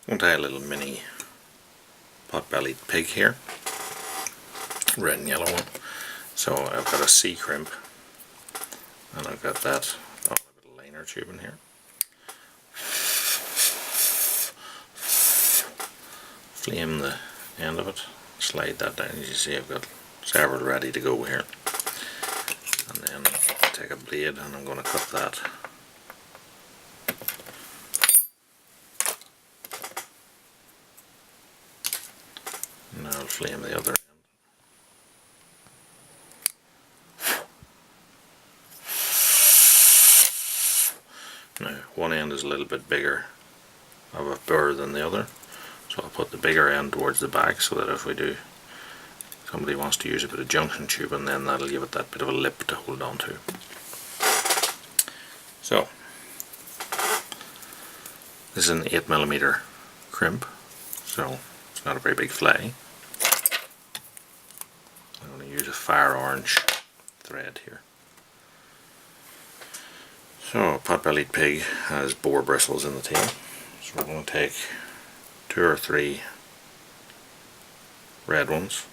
I'm going to tie a little mini pot-bellied pig here, red and yellow one. So I've got a C-crimp, and I've got that a bit of liner tube in here. Flame the end of it, slide that down. As you see, I've got several ready to go here. And then take a blade and I'm going to cut that. And I'll flame the other end. Now, one end is a little bit bigger of a burr than the other, so I'll put the bigger end towards the back so that if somebody wants to use a bit of junction tube, and then that'll give it that bit of a lip to hold on to. So, this is an 8mm crimp, so it's not a very big fillet. I'm going to use a fire orange thread here. So, a pot-bellied pig has boar bristles in the tail, so we're going to take 2 or 3 red ones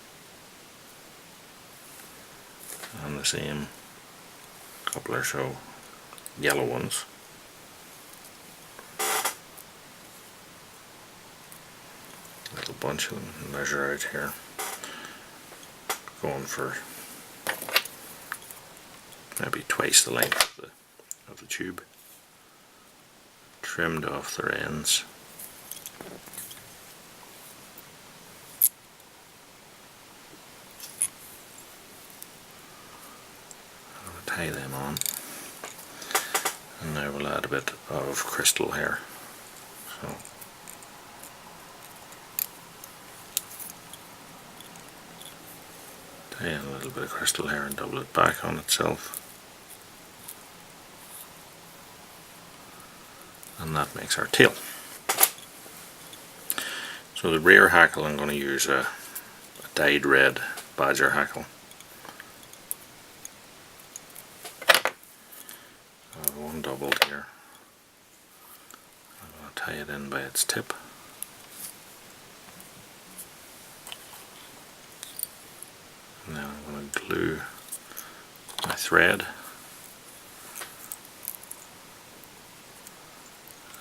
and the same couple or so yellow ones. A little bunch of them, measure out here, going for maybe twice the length of the tube, trimmed off their ends. Tie them on, and now we'll add a bit of crystal hair. So tie in a little bit of crystal hair and double it back on itself, and that makes our tail. So the rear hackle, I'm going to use a dyed red badger hackle. One doubled here. I'm going to tie it in by its tip. Now I'm going to glue my thread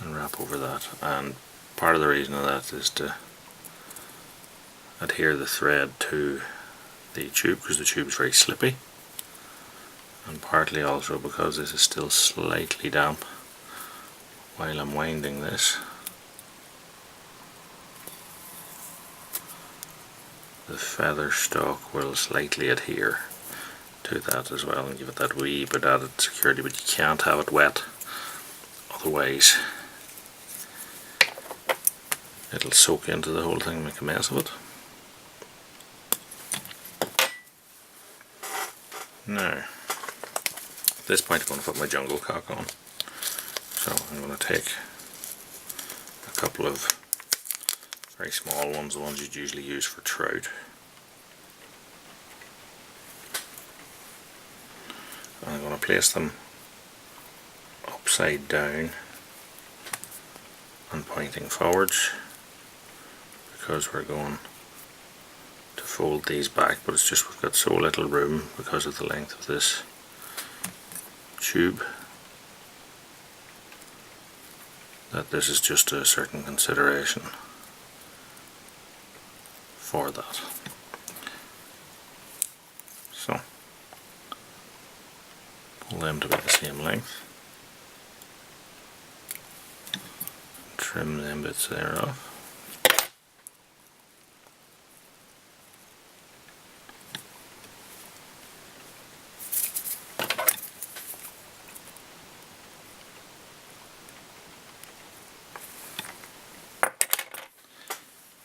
and wrap over that, and part of the reason of that is to adhere the thread to the tube, because the tube is very slippy, and partly also because this is still slightly damp while I'm winding this. The feather stalk will slightly adhere to that as well and give it that wee bit added security, but you can't have it wet, otherwise it'll soak into the whole thing and make a mess of it. Now, at this point I'm going to put my jungle cock on. So I'm going to take a couple of very small ones, the ones you'd usually use for trout. And I'm going to place them upside down and pointing forwards, because we're going to fold these back, but it's just we've got so little room because of the length of this tube that this is just a certain consideration for that. So pull them to be the same length, trim them bits there off.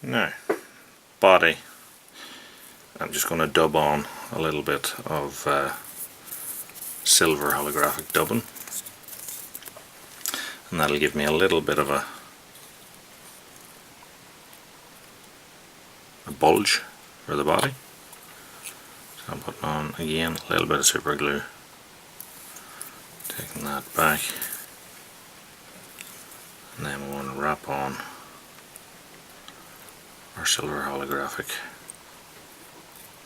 Now, body, I'm just going to dub on a little bit of silver holographic dubbing, and that'll give me a little bit of a bulge for the body. So I'm putting on again a little bit of super glue, taking that back, and then we want to wrap on or silver holographic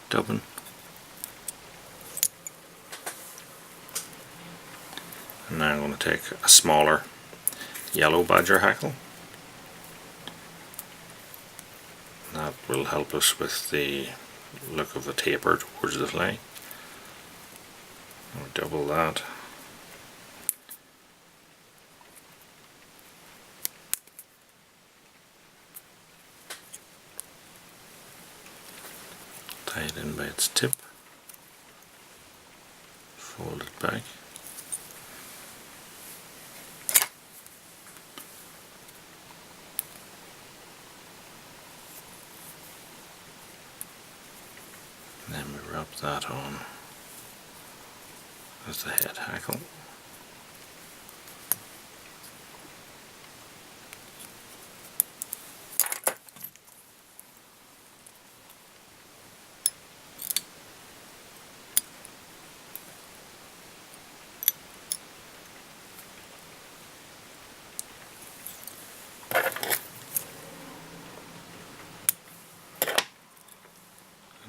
dubbing. And now I'm going to take a smaller yellow badger hackle. That will help us with the look of a taper towards the fly. I'll double that. Tie it in by its tip. Fold it back. And then we wrap that on as the head hackle.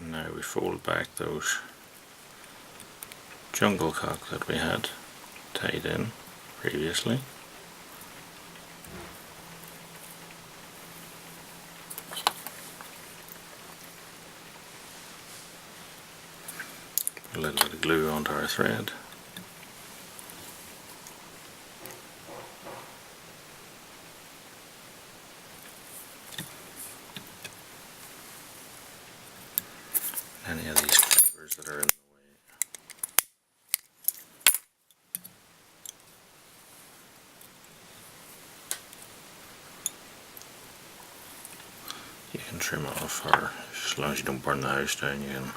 And now we fold back those jungle cock that we had tied in previously. Put a little bit of glue onto our thread. Any of these fibers that are in the way. You can trim off, or as long as you don't burn the house down, you can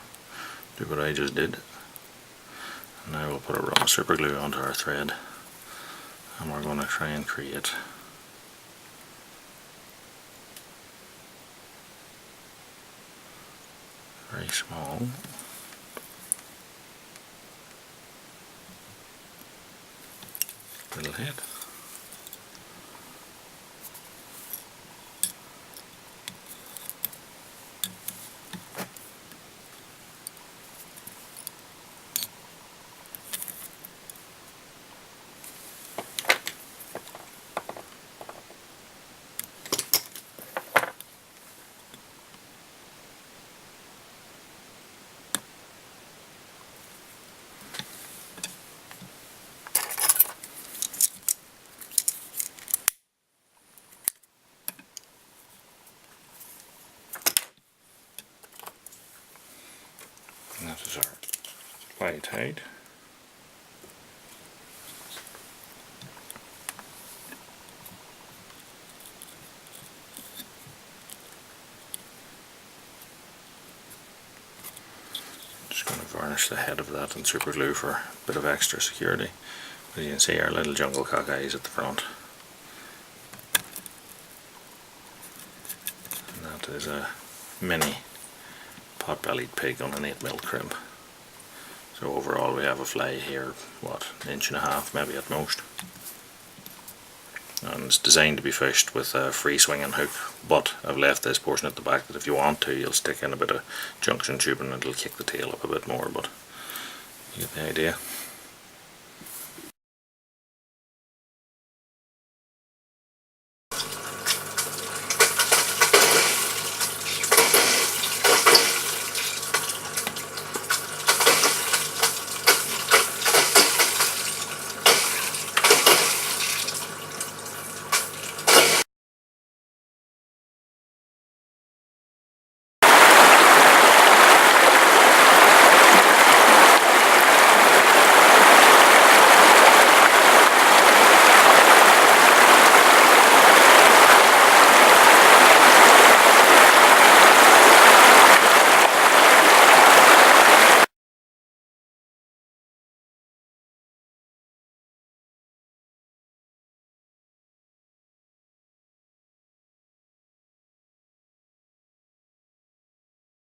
do what I just did. And now we'll put a raw super glue onto our thread, and we're going to try and create very small little head. And that is our fly tied. Just going to varnish the head of that in super glue for a bit of extra security. As you can see, our little jungle cock eyes at the front. And that is a mini pot-bellied pig on an 8mm crib. So overall we have a fly here, what, an inch and a half maybe at most. And it's designed to be fished with a free swinging hook, but I've left this portion at the back that if you want to, you'll stick in a bit of junction tubing and it'll kick the tail up a bit more, but you get the idea.